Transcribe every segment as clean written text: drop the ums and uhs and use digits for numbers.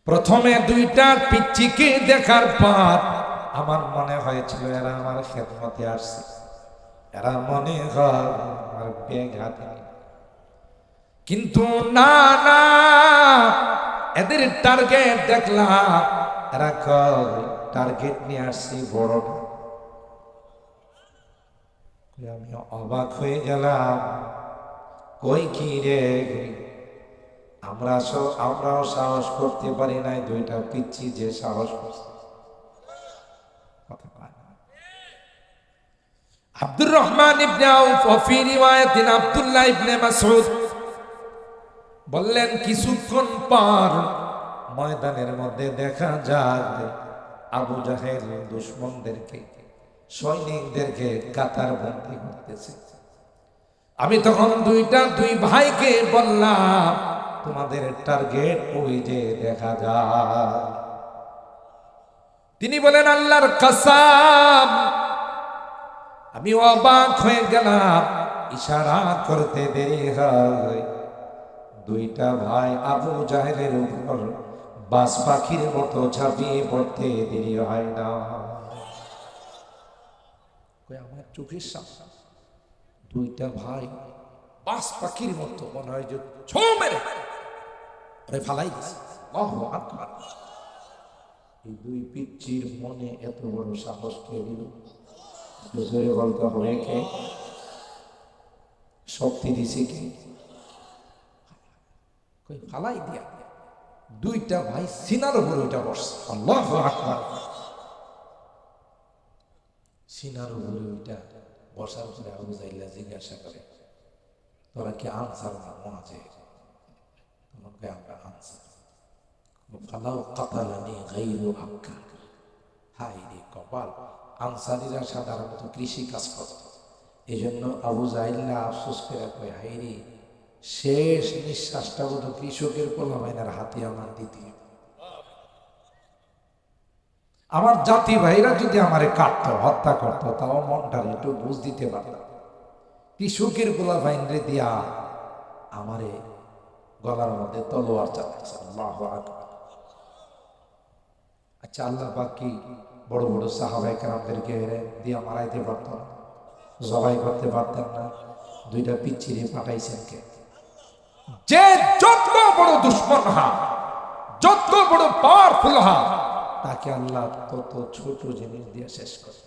প্রথমে দুইটা পিচ্চিকে দেখার পর আমার মনে হয়েছিল এরা আমার খেদমতে আসছে, এরা মনে হয় আমার ব্যাগ হাতে নিয়ে। কিন্তু না না, এদের টার্গেট দেখলাম, এরা টার্গেট নিয়ে আসছি বড়টা। আমি অবাক হয়ে গেলাম, কই কি রে, আমরাও সাহস করতে পারি নাই, দুইটা পিচ্ছি যে সাহস করছে। আব্দুর রহমান ইবনে আউফ ও ফি রিওয়ায়াতিন আব্দুল্লাহ ইবনে মাসউদ বললেন, কিছুক্ষণ পর ময়দানের মধ্যে দেখা যায় আবু জাহেল দুশমনদেরকে, সৈনিকদেরকে কাতার বন্দী করতেছে। আমি তখন দুই ভাইকে বললাম, তোমাদের টার্গেট ওই যে দেখা যায়। তিনি বলেন, আল্লাহর কসম। আমি অবাক হয়ে গেলাম, ইশারা করতে দেরি হয়, দুইটা ভাই আবু জাহেলের উপর বাস পাখির মতো ঝাঁপিয়ে পড়তে দেরি হয় না। আমার চোখের সামনে দুইটা ভাই বাস পাখির মতো, মনে হয় যে ছো মেরে ফালাই দিছে। আল্লাহু আকবার। এই দুই পিচ্চির মনে এত বড় সাহস কে দিল? জোরে বলতে হবে কে? শক্তি দিছে কে? ফালাই দিয়া দুইটা ভাই সিনার উপরে ওইটা বসছে। আল্লাহু আকবার। সিনার উপরে ওইটা বসার পরে আবু জাহেল জিজ্ঞাসা করে, তোরা কি আনসার না মুহাজির? তোমাকে আমরা আনসার। ফালাউ কাতালানি গায়রু আক্কা। হায় রে কপাল, আনসারীরা সাধারণত কৃষি কাজ করত, এই জন্য আবু জাহেল আফসোস করে কয়, হায় রে, শেষ নিঃশ্বাসটা বোধ কৃষকের পোলাপাইনের হাতে আমার দ্বিতীয়। আমার জাতি ভাইরা যদি আমারে কাটত, হত্যা করত, তাও মনটার একটু বুঝ দিতে পারতাম। কৃষকের পোলাপাইনরে দিয়া আমারে গলার মধ্যে তলোয়ার চালাইছে। আল্লাহু আকবার। আচ্ছা, আল্লাহ পাক কি বড় বড় সাহাবায়ে কেরামদেরকে দিয়া মারাইতে পারত না? জবাই করতে পারতেন না? দুইটা পিচ্ছিরে পাঠাইছেন কে? যে যত বড় দুশ্মন হয়, যত বড় পাওয়ারফুল হয়, তাকে আল্লাহ তত ছোট জিনিস দিয়ে শেষ করে।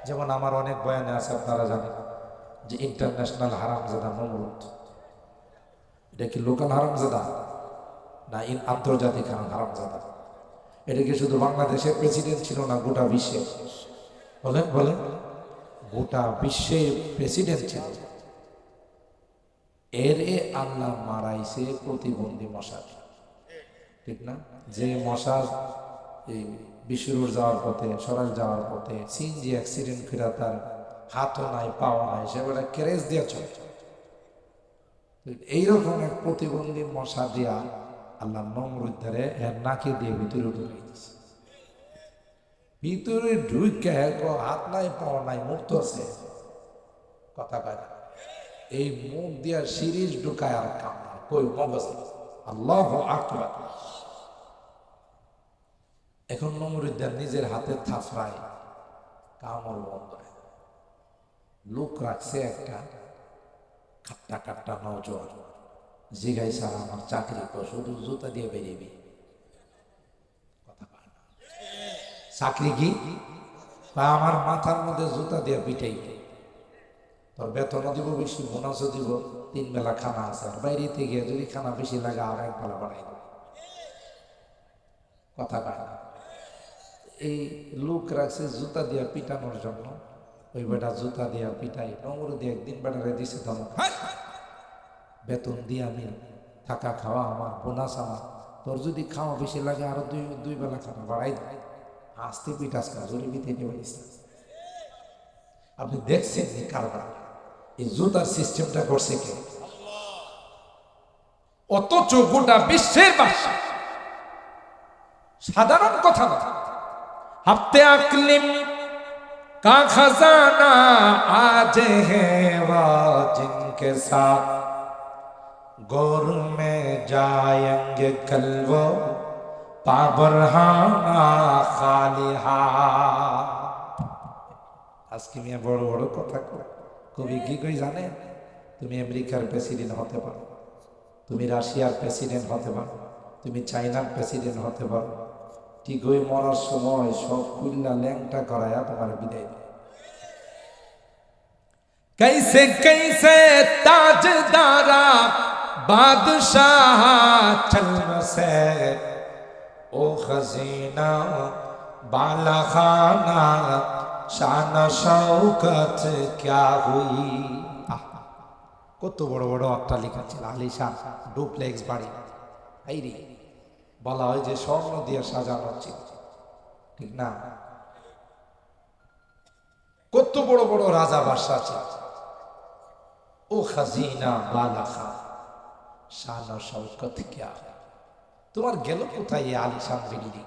যেমন আমার অনেক বয়ানে আছে, আপনারা জানেন যে ইন্টারন্যাশনাল হারামজাদা নমরুদ, এটা কি লোকাল হারামজাদা না আন্তর্জাতিক হারামজাদা? এটা কি শুধু বাংলাদেশের প্রেসিডেন্ট ছিল না, গোটা বিশ্বে? বলেন বলেন, গোটা বিশ্বের প্রেসিডেন্ট ছিল। এর আল্লাহ মারাইছে প্রতিবন্ধী মশা, ঠিক না? যে মশা এই বিশ্বরুর যাওয়ার পথে, সরাস যাওয়ার পথে সিএনজি অ্যাক্সিডেন্ট করে তার হাতও নাই, পাও নাই, সেটা ক্যারেজ দিয়ে চলে। এইরকম এক প্রতিবন্ধী মশা দিয়া আল্লাহ নমরুদ ধরে এর নাকে দিয়ে ভিতরে ঢুকাই দিচ্ছে। ভিতরে ঢুকে হাত নাই, পাও নাই, মুক্ত আছে, কথা কয় না। এই মুখ দিয়া সিরিজ ঢুকায় আর কাম না, কই মগজ। আল্লাহু আকবার। এখন নমরুদ্দার নিজের হাতের থাফরায় কামড় বন্ধ হয়। লোক রাখছে একটা খাট্টা খাট্টা নজর, জিগাই স্যার আমার চাকরি তো শুধু জুতা দিয়ে বেরিয়েবি। কথা কয় না। চাকরি কি? বা আমার মাথার মধ্যে জুতা দিয়ে পিটাই, তোর বেতনও দিব বেশি, বোনাসও দিব, 3 বেলা খানা আছে, আর বাইরেতে গিয়ে যদি খানা বেশি লাগে আর 1 বেলা বাড়াই দেবে। কথা কয় না। এই লোক রাখছে জুতা দিয়া পিটানোর জন্য। ওই বেটা জুতা দিয়া পিটাই, নমরুদ একদিন বেটারে দিছে ধমক, বেতন দিয়ে আমি, থাকা খাওয়া আমার, বোনাস আমার, তোর যদি খাওয়া বেশি লাগে আরো দুই বেলা খানা বাড়াই দেয়। আসতে পিটাস কাজ পিতে পারিস না। আপনি দেখছেন এই কারবার, এই জুতার সিস্টেমটা করছে কে? অথচ গোটা বিশ্বের বাসী, সাধারণ কথা না, हफ्ते अकलिम का खजाना आज है वो जिनके साथ गोर में जाएंगे कल वो पाबरहाना खालिहा। আজকে মিয়া বড় বড় কথা কবি কি কই জানেন? তুমি আমেরিকার প্রেসিডেন্ট হতে পারো, তুমি রাশিয়ার প্রেসিডেন্ট হতে পারো, তুমি চায়নার প্রেসিডেন্ট হতে পারো, ঠিক ওই মরার সময় সব খুলনা ল্যাংটা করায়া তোমার বিদায় দেয়। कैसे कैसे ताजदारा बादशाह चल से ओ खजीना बाला खाना शान शौकत क्या हुई। কত বড় বড় অট্টালিকা ছিল, আলিশান ডুপ্লেক্স বাড়ি, এই রে বলা হয় যে স্বর্ণ দিয়ে সাজানো ছিল, ঠিক না? কত বড় বড় রাজা বাদশা ছিল। ও খাজিনা বালা খা শান শৌকত কিয়া। তোমার গেল কোথায় এই আলিশান বিল্ডিং?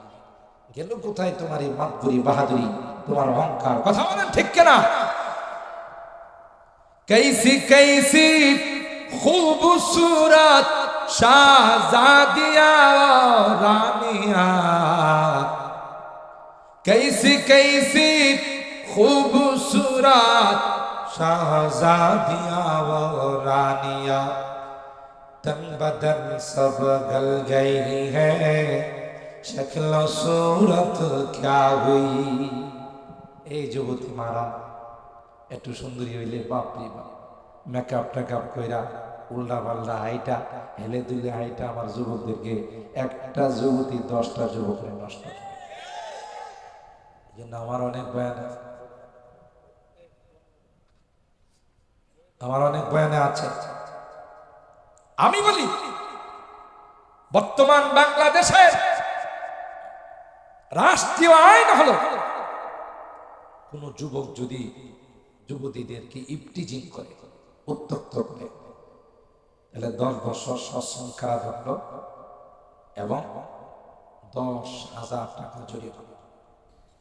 গেল কোথায় তোমার এই মাতবুরি বাহাদুরি, তোমার অহংকার? কথা বলেন ঠিক কিনা? कैसी कैसी खूबसूरत शाहजादिया रानिया, कैसी कैसी खूबसूरत शाहजादिया वो रानिया, तन बदन सब गल गई है शक्ल सूरत क्या हुई। এই যুবতী মারা একটু সুন্দরী হইলে বাপরে বাপ, মেকআপ টেকআপ কইরা উল্টা পাল্টা হাইটা হেলে দুলে হাইটা আমার যুবকদেরকে, একটা যুবতী 10টা যুবকের নষ্ট করে। এই জন্য আমার অনেক বয়ানে আছে। আমি বলি বর্তমান বাংলাদেশের রাষ্ট্রীয় আইন হলো কোন যুবক যদি যুবতীদেরকে ইফটিজিং করে, উত্তক্ত করে, তাহলে 10 বছর সশ্রম কারাদণ্ড এবং 10,000 টাকা জরিমানা।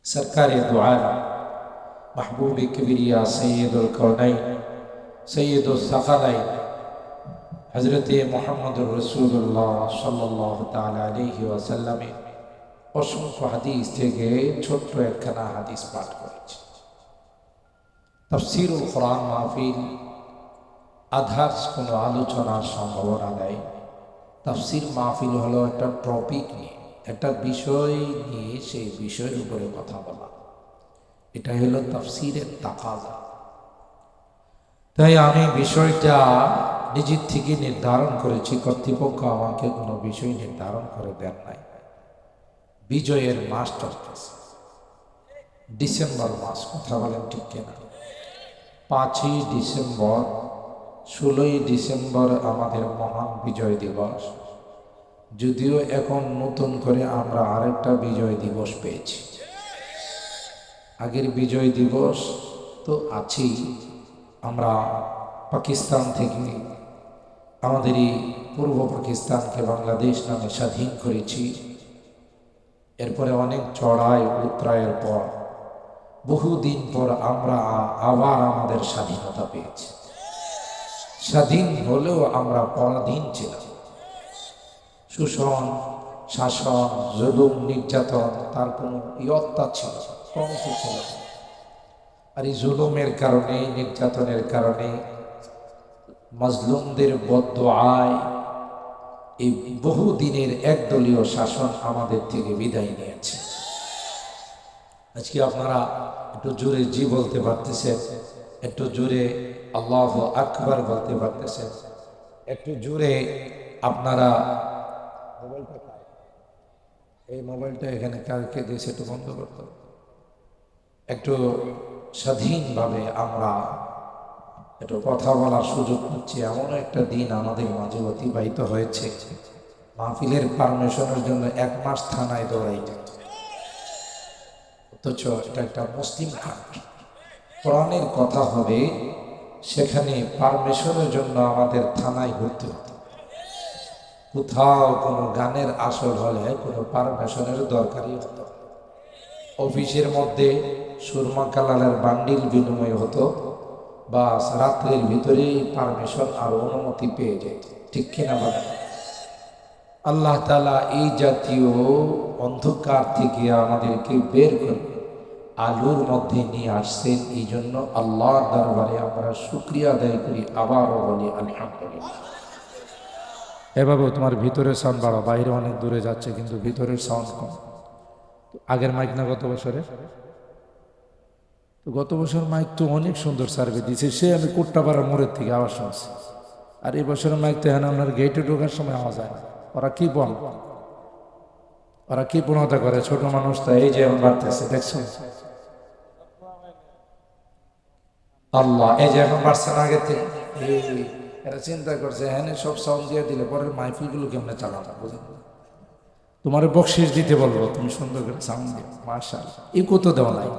সরকারি দোয়া মাহবুবে কিবরিয়া সৈয়দুল কওনাইন সৈয়দুল সাকালাইন হযরতে মুহাম্মদুর রাসূলুল্লাহ সাল্লাল্লাহু তাআলা আলাইহি ওয়াসাল্লামের অসংখ্য হাদিস থেকে ছোট্ট একখানা হাদিস পাঠ করেছি। তাফসীরুল কোরআন মাহফিল আধার্স কোনো আলোচনার সম্ভাবনা নেই। তাফসীর মাহফিল হলো একটা টপিক নিয়ে, একটা বিষয় নিয়ে সেই বিষয়ের উপরে কথা বলা, এটাই হলো তাফসীরের তাকাজা। তাই আমি বিষয়টা নিজের থেকে নির্ধারণ করেছি, কর্তৃপক্ষ আমাকে কোনো বিষয় নির্ধারণ করে দেন নাই। বিজয়ের মাস চলতেছে, ডিসেম্বর মাস, কথা বলেন ঠিক কিনা? 5ই ডিসেম্বর, 16ই ডিসেম্বর আমাদের মহান বিজয় দিবস। যদিও এখন নতুন করে আমরা আরেকটা বিজয় দিবস পেয়েছি। আগের বিজয় দিবস তো আছেই, আমরা পাকিস্তান থেকে আমাদের এই পূর্ব পাকিস্তানকে বাংলাদেশ নামে স্বাধীন করেছি। এরপরে অনেক চড়াই উতরায়ের পর বহুদিন পর আমরা আবার আমাদের স্বাধীনতা পেয়েছি। স্বাধীন হলেও আমরা পরাধীন ছিলাম। শোষণ, শাসন, জুলুম, নির্যাতন, তার কোনো ইয়ত্তা ছিল কমতি ছিল। আর এই জুলুমের কারণে, নির্যাতনের কারণে, মাজলুমদের বদদুআয় এই বহুদিনের একদলীয় শাসন আমাদের থেকে বিদায় নিয়েছে। আজকে আপনারা একটু জোরে জি বলতে পারতেছেন, একটু জোরে আল্লাহু আকবার বলতে পারতেছেন, একটু জোরে আপনারা এই মোবাইলটা এখানে কালকে দিয়েছে, একটু বন্ধ করতে, একটু স্বাধীনভাবে আমরা একটু কথা বলার সুযোগ পাচ্ছি। এমন একটা দিন আমাদের মাঝে অতিবাহিত হয়েছে, মাহফিলের পারমিশনের জন্য 1 মাস থানায় দৌড়াইতে, অথচ এটা একটা মুসলিম কান্ট্রি, কোরআনের কথা হবে, সেখানে পারমিশনের জন্য আমাদের থানায় ঘুরতে হতো। কোথাও কোনো গানের আসর হলে কোনো পারমিশনের দরকারই হতো। অফিসের মধ্যে সুরমা কালারের বান্ডিল বিনিময় হতো, বাস রাত্রের ভিতরেই পারমিশন আর অনুমতি পেয়ে যেত, ঠিক কিনা বলেন? আল্লাহ তাআলা এই জাতীয় অন্ধকার থেকে আমাদেরকে বের করে আলোর মধ্যে নিয়ে আসছেন। এই জন্য আল্লাহর দরবারে আমরা শুকরিয়া আদায় করি, আবারও বলি আলহামদুলিল্লাহ। এভাবে তোমার ভিতরের সাউন্ড বাড়াও, বাইরে অনেক দূরে যাচ্ছে কিন্তু ভিতরের সাউন্ড কম। আগের মাইক না গত বছরে? তো গত বছর মাইক তো অনেক সুন্দর সার্ভে দিয়েছে, সে আমি কোট্টাপাড়ার মোড়ের থেকে আওয়াজ শুনছি। আর এই বছরের মাইক তো হ্যাঁ আপনার গেটে ঢোকার সময় আওয়াজ হয় না। ওরা কি বল, ওরা কি প্রণতা করে, ছোট মানুষ তো এই যে এখন বাড়তেছে, দেখছো? আল্লাহ এই যে এখন বাড়ছে না আগে থেকে, এরা চিন্তা করছে হ্যাঁ সব সাউন্ড দিয়ে দিলে পরের মাইফিলগুলো কেমনে চালানো, বুঝলেন? তোমার বকশিস দিতে বলবো, তুমি সুন্দর করে সাউন্ড দিও। মাশাআল্লাহ, ইকো তো দেওয়া নাই,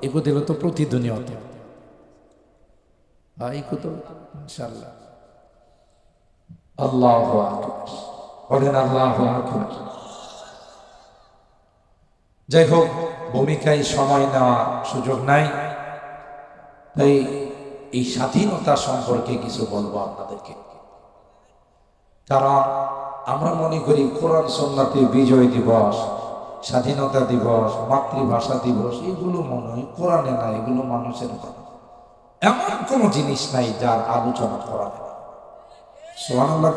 ইকো দিলে তো প্রতিধ্বনি হতো। ইকো তো ইনশাআল্লাহ। আল্লাহু আকবার, বলেন আল্লাহু আকবার। যাই হোক, ভূমিকায় সময় নেওয়া সুযোগ নাই, তাই এই স্বাধীনতা সম্পর্কে কিছু বলবো আপনাদেরকে। কারণ আমরা মনে করি কোরআন সুন্নাতে বিজয় দিবস, স্বাধীনতা দিবস, মাতৃভাষা দিবস, এগুলো মনে হয় কোরআনে না, এগুলো মানুষের কথা। এমন কোনো জিনিস নাই যার আলোচনা কোরআনে না। সুবহানাল্লাহ।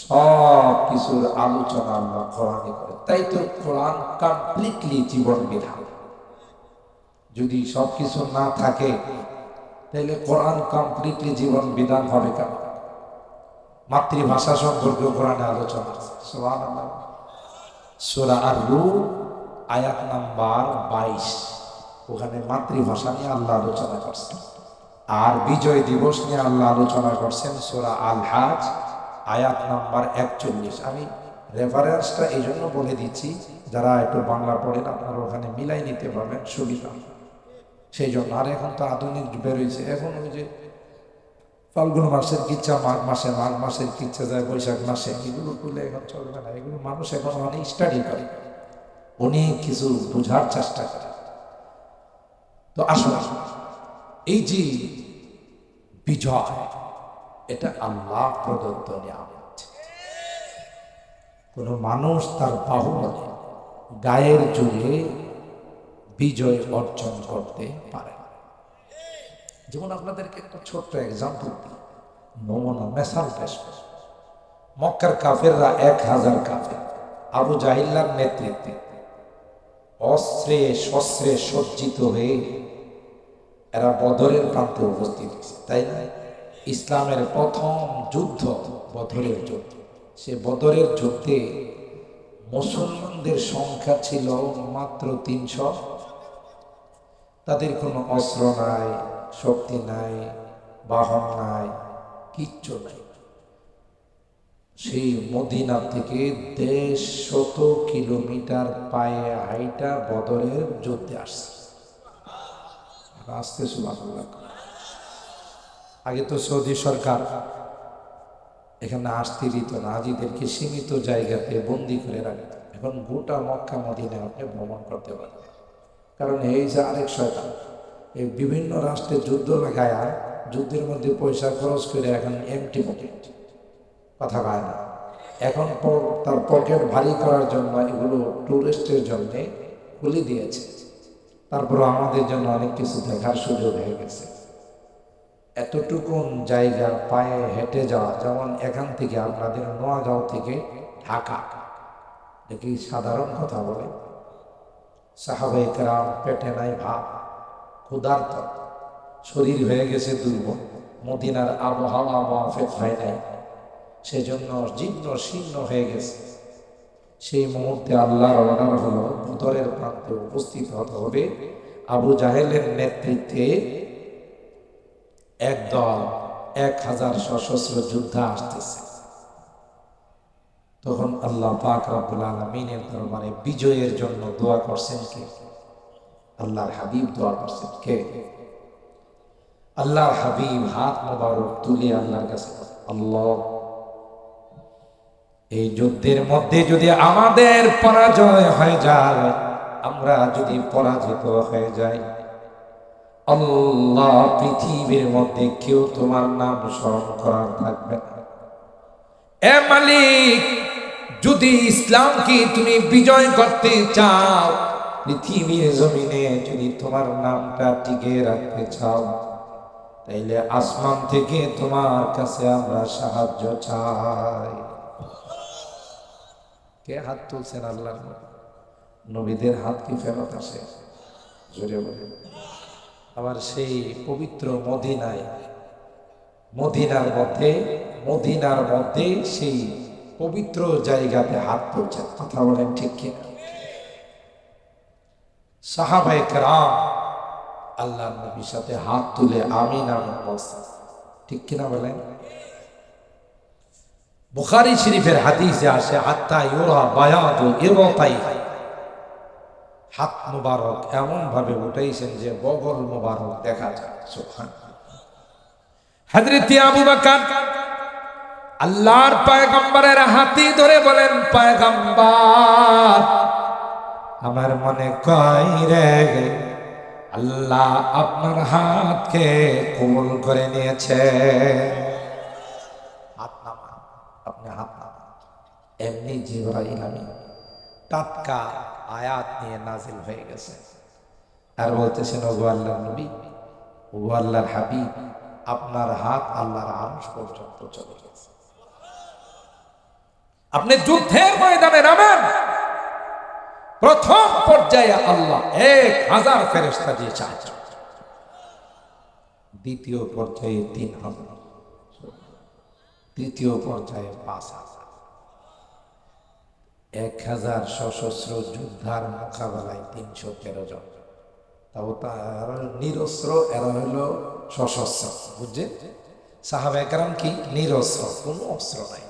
সব কিছুর আলোচনা আল্লাহ কোরআনে করে, তাই তো কোরআন কমপ্লিটলি জীবন বিধান। যদি সব কিছু না থাকে তাহলে কোরআন কমপ্লিটলি জীবন বিধান হবে কেন? মাতৃভাষা সম্পর্কে কোরআনে আলোচনা আছে। সুবহানাল্লাহ। সূরা আর-রূম আয়াত নাম্বার 22, ওখানে মাতৃভাষা নিয়ে আল্লাহ আলোচনা করছেন। আর বিজয় দিবস নিয়ে আল্লাহ আলোচনা করছেন সূরা আল-হাজ আয়াত নাম্বার 41। আমি রেফারেন্সটা এই জন্য বলে দিচ্ছি, যারা একটু বাংলা পড়েন আপনারা ওখানে মিলাই নিতে পারবেন, সুবিধা সেই জন্য। আর এখন তো আধুনিক বেরোয়েছে, এখন ওই যে ফাল্গুন মাসের কিচ্ছা মাঘ মাসে, মাঘ মাসের কিচ্ছা যায় বৈশাখ মাসে, এগুলো করলে এখন চলবে না। এগুলো মানুষ এখন অনেক স্টাডি করে, অনেক কিছু বোঝার চেষ্টা করে। তো আসলে এই যে বিজয়, এটা আল্লাহ প্রদত্ত নিয়ামত। কোন মানুষ তার বাহুবলে, গায়ের জোরে বিজয় অর্জন করতে পারে না। যেমন আপনাদেরকে একটা ছোট্ট এক্সাম্পল দিই, নমুনা মেসাল পেশ করি। মক্কার কাফেররা 1000 কাফের আবু জাহিল্লার নেতৃত্বে অস্ত্রে শস্ত্রে সজ্জিত হয়ে এরা বদরের প্রান্তে উপস্থিত হয়েছে, তাই না? ইসলামের প্রথম যুদ্ধ বদরের যুদ্ধ। সে বদরের যুদ্ধে মুসলমানদের সংখ্যা ছিল মাত্র 300। তাদের কোনো অস্ত্র নাই, শক্তি নাই, বাহন নাই, কিচ্ছু নাই। সেই মদিনা থেকে 150 কিলোমিটার পায়ে হাইটা বদরের যুদ্ধে আসছে। আসতে সুবহানাল্লাহ। আগে তো সৌদি সরকার এখানে আসতে দিত না, হাজিদেরকে সীমিত জায়গাতে বন্দি করে রাখত। এখন গোটা মক্কা মদিনা আপনি ভ্রমণ করতে পারেন, কারণ এই যে আরেক শয়তান এই বিভিন্ন রাষ্ট্রে যুদ্ধ লাগায়া যুদ্ধের মধ্যে পয়সা খরচ করে এখন এমটি পকেট, কথা পায় না। এখন তার পকেট ভারী করার জন্য এগুলো টুরিস্টের জন্য খুলে দিয়েছে। তারপর আমাদের জন্য অনেক কিছু দেখার সুযোগ হয়ে গেছে। এতটুকুন জায়গা পায়ে হেঁটে যাওয়া, যেমন এখান থেকে আপনাদের নোয়াগাঁও থেকে ঢাকা, দেখি সাধারণ কথা বলে। সাহাবায়ে কেরাম পেটে নাই ভাত, ক্ষুধার্ত, শরীর হয়ে গেছে দুর্বল, মদিনার আবহাওয়া মাফেক হয় নাই, সেজন্য জীর্ণ শীর্ণ হয়ে গেছে। সেই মুহূর্তে আল্লাহর অর্ডার হলো বদরের প্রান্তে উপস্থিত হতে হবে। আবু জাহেলের নেতৃত্বে একদল 1000 সশস্ত্র যোদ্ধা আসতেছে। তখন আল্লাহ পাক রব্বুল আলামিনের দরবারে বিজয়ের জন্য দোয়া করছেন কে? আল্লাহর হাবিব দোয়া করছেন কে? আল্লাহর হাবিব হাত মোবারক তুলে আল্লাহর কাছে, আল্লাহ এই যুদ্ধের মধ্যে যদি আমাদের পরাজয় হয়ে যায়, আমরা যদি পরাজিত হয়ে যাই, আল্লাহ পৃথিবীর মধ্যে কেউ তোমার নাম স্মরণ করার থাকবে না। এ মালিক, যদি ইসলামকে তুমি বিজয় করতে চাও, পৃথিবীর জমিনে যদি তোমার নামটা টিকে রাখতে চাও, তাইলে আসমান থেকে তোমার কাছে আমরা সাহায্য চাই। কে হাত তুলছেন? আল্লাহর নবীদের হাত কি ফেরত আসে? জোরে বলে। আবার সেই পবিত্র মদিনায়, মদিনার মধ্যে সেই পবিত্র জায়গাতে হাত তুলছেন। কথা বলেন ঠিক কিনা? সাহাবায়ে কেরাম আল্লাহর নবীর সাথে হাত তুলে আমিন আমিন বলছেন। ঠিক কিনা বলেন? বুখারী শরীফের হাদিসে আসে, হাত্তা ইউরা বায়াদু ইরতাই, হাত মুবারক এমন ভাবে উঠাইছেন যে বগল মুবারক দেখা যায়। সুবহানাল্লাহ। হযরত আবু বকর আল্লাহর পয়গম্বরের হাতই ধরে বলেন, পয়গম্বর, আমার মনে কয় রে আল্লাহ আপনার হাতকে কবুল করে নিয়েছে। হাত নামান, আপনি হাত নামান। এমনি জিবরাইল আমিন টাটকা আয়াত নিয়ে নাজিল হয়ে গেছে আর বলতেছেন, ওগো আল্লাহর নবী, ওগো আল্লাহর হাবিব, আপনার হাত আল্লাহর আরশ পর্যন্ত চলে গেছে। আপনি যুদ্ধের ময়দানে নামেন, প্রথম পর্যায়ে আল্লাহ 1000 ফেরেশতা দিয়ে সাহায্য, দ্বিতীয় পর্যায়ে 3000, তৃতীয় পর্যায়ে 5000। 1000 সশস্ত্র যোদ্ধার মোকাবেলায় 313 জন। তাও তার নিরস্ত্র, এরা হলো সশস্ত্র। বুঝছেন? সাহাবায়ে কেরাম কি নিরস্ত্র, কোনো অস্ত্র নাই।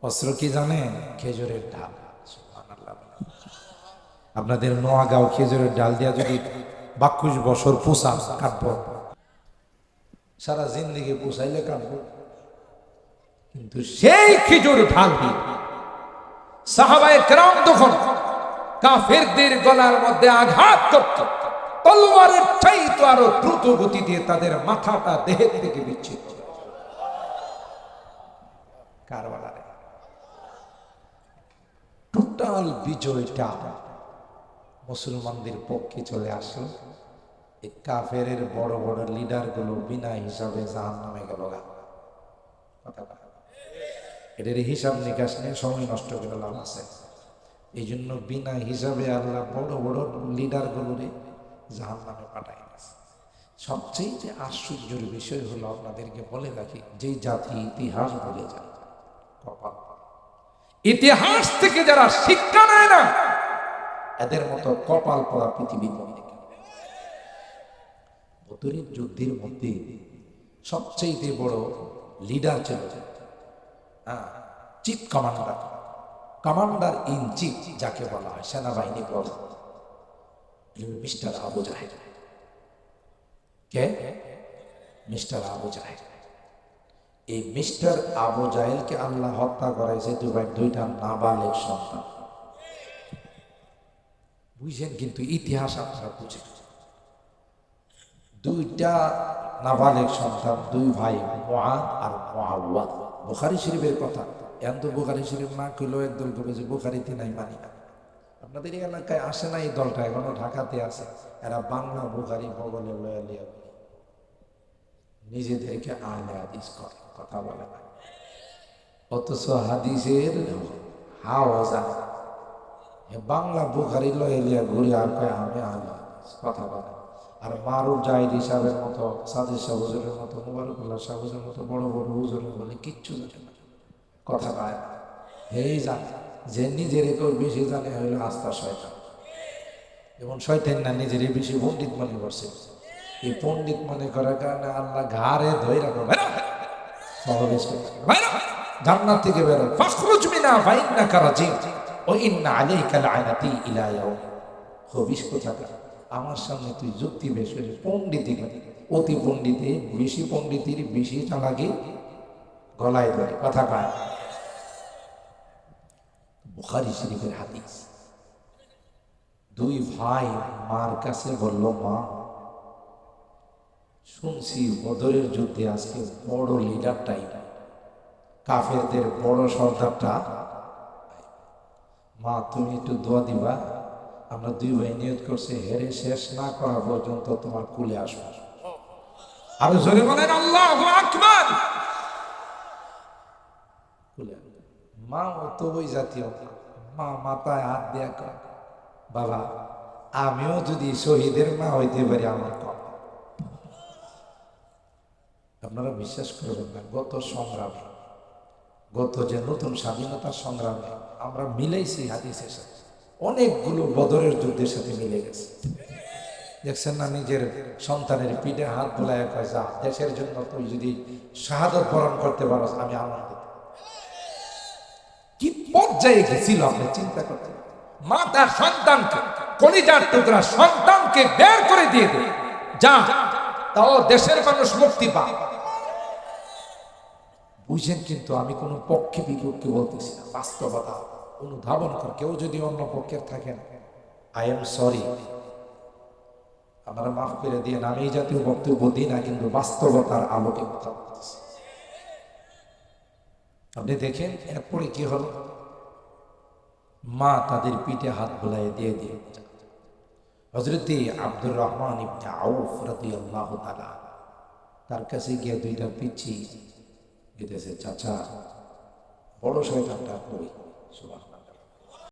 অস্ত্র কি জানেন? খেজুরের ডাল। সুবহানাল্লাহ। আপনাদের নোয়াগাঁও খেজুরের ডাল দিয়া যদি 22 বছর পোষা কাটবো, সারা জিন্দেগি পোষাইলে কাটবো। কিন্তু সেই খেজুর ঢাল দিয়ে সাহাবায়ে কেরাম তখন কাফেরদের গলার মধ্যে আঘাত করত, তলোয়ারের চাইতে আরো দ্রুত গতি দিয়ে তাদের মাথাটা দেহের থেকে বিচ্ছিন্ন। কারবালারে টোটাল বিজয়টা মুসলমানদের পক্ষে চলে আসলো। এই কাফেরের বড় বড় লিডার গুলো বিনা হিসাবে জাহান্নামে গেল। এদের হিসাব নিকাশ নিয়ে সময় নষ্ট করে লাভ আছে। এই জন্য বিনা হিসাবে আল্লাহ বড় বড় লিডার গুলোরে জাহান্নামে পাঠায় গেছে। সবচেয়ে যে আশ্চর্যের বিষয় হলো, আপনাদেরকে বলে রাখি, যে জাতি ইতিহাস ভুলে যায়, কপাল। ইতিহাস থেকে যারা শিক্ষা নেয় না, এদের মতো কপাল পড়া পৃথিবীর মধ্যে। বদরের যুদ্ধের মধ্যে সবচেয়ে বড় লিডার ছিল chief commander, commander in chief যাকে বলা হয়, সেনাবাহিনী প্রধান, মিস্টার আবু জাহেল। কে? মিস্টার আবু জাহেল। এই মিস্টার আবু জাহেলকে আল্লাহ হত্যা করাইছে দুইটা নাবালেগ সন্তান। বুঝছেন? কিন্তু ইতিহাস আপনারা বুঝেন, দুইটা নাবালেগ সন্তান, দুই ভাই, মুআদ আর মুআওয়াদ। বুখারী শরীফের কথা। এত বুখারী শরীফ না কইলেও একদল করবে যে বুখারীতে নাই, মানি না। আপনাদের এই এলাকায় আসে না এই দলটা, এখনো ঢাকাতে আছে। এরা বাংলা বুখারী বগলে লয়া লিয়া নিজেদেরকে আহলে হাদিস করে, কথা বলে না, অথচ হাদিসের হাওয়া জানে। বাংলা বুখারী লয়া লিয়া ঘুরে আর কয় আমি আহলে হাদিস, কথা বলে। আর মারুফ জাহিদ হিসাবের মতো, সাদির শাহ হুজুরের মতো, মুবারকুল্লাহ শাহ হুজুরের মতো বড় বড় হুজুরের বলে কিচ্ছু জানে না, কথা পায় না। হেই জানে, যে নিজের কেউ বেশি জানে হইল আস্থা শয়তান। এবং শয়তান না নিজের বেশি পণ্ডিত মনে করছে। এই পণ্ডিত মনে করার কারণে আল্লাহ ঘাড়ে ধরে রাখো, জান্নাত থেকে বেরো, ফাখরুজ মিনা ফাইন্নাকা রাজিম ওয়া ইন্না আলাইকা লাআনাতি ইলা ইয়াউম। হবিস কোথাকার, আমার সামনে তুই যুক্তি বেশ পণ্ডিতি, অতি পণ্ডিতে বেশি, পণ্ডিতের বেশি চালাকি গলায় ধরে, কথা পায়। বুখারী শরীফের হাদিস। দুই ভাই মার কাছে বলল, মা শুনছি বদরের যুদ্ধে আজকে বড় লিডারটাই কাফেরদের বড় সর্দারটা, মা তুমি একটু দোয়া দিবা, আমরা দুই ভাই নিয়ত করছি হেরে শেষ না করা পর্যন্ত তোমার কুলে আসবো। আরো জোরে বলেন আল্লাহু আকবার। কুলে আসবো। মা অত ওই জাতীয় না। মা মাথায় হাত দেয়া কয়, বাবা আমিও যদি শহীদের মা হইতে পারি আমার কম। আপনারা বিশ্বাস করবেন না, গত সংগ্রামে, গত যে নতুন স্বাধীনতার সংগ্রামে আমরা মিলেইছি হাদিসের সাথে, অনেকগুলো বদরের যুদ্ধের সাথে মিলে গেছে। দেখছেন না, নিজের সন্তানের পিঠে হাত বোলায় কয় যা, দেশের জন্য তুই যদি শাহাদত বরণ করতে পারো আমি আনন্দিত। কি পর্যায়ে গেছিল আপনি চিন্তা করতে। মা তার সন্তানকে, কলিজার টুকরা সন্তানকে বের করে দিয়ে দেয়, যা তাও দেশের মানুষ মুক্তি পায়। বুঝেন, কিন্তু আমি কোনো পক্ষে বিপক্ষে বলতেছি না, বাস্তবতা অনুধাবন কর। কেউ যদি অন্য পক্ষের থাকেন, আই এম সরি, আপনারা মাফ করে দিয়ে, আমি এই জাতীয় বক্তব্য দিই না, কিন্তু বাস্তবতার আলোকে কথা বলতেছি। আপনি দেখেন এরপরে কি হলো, মা তাদের পিঠে হাত বোলায় দিয়ে দিয়ে হযরত আব্দুর রহমান ইবনে আউফ রাদিয়াল্লাহু তাআলা তার কাছে গিয়ে দুইটা পিচ্ছি দিতেছে, চাচা বড় শয়তানটা কই? সুবহান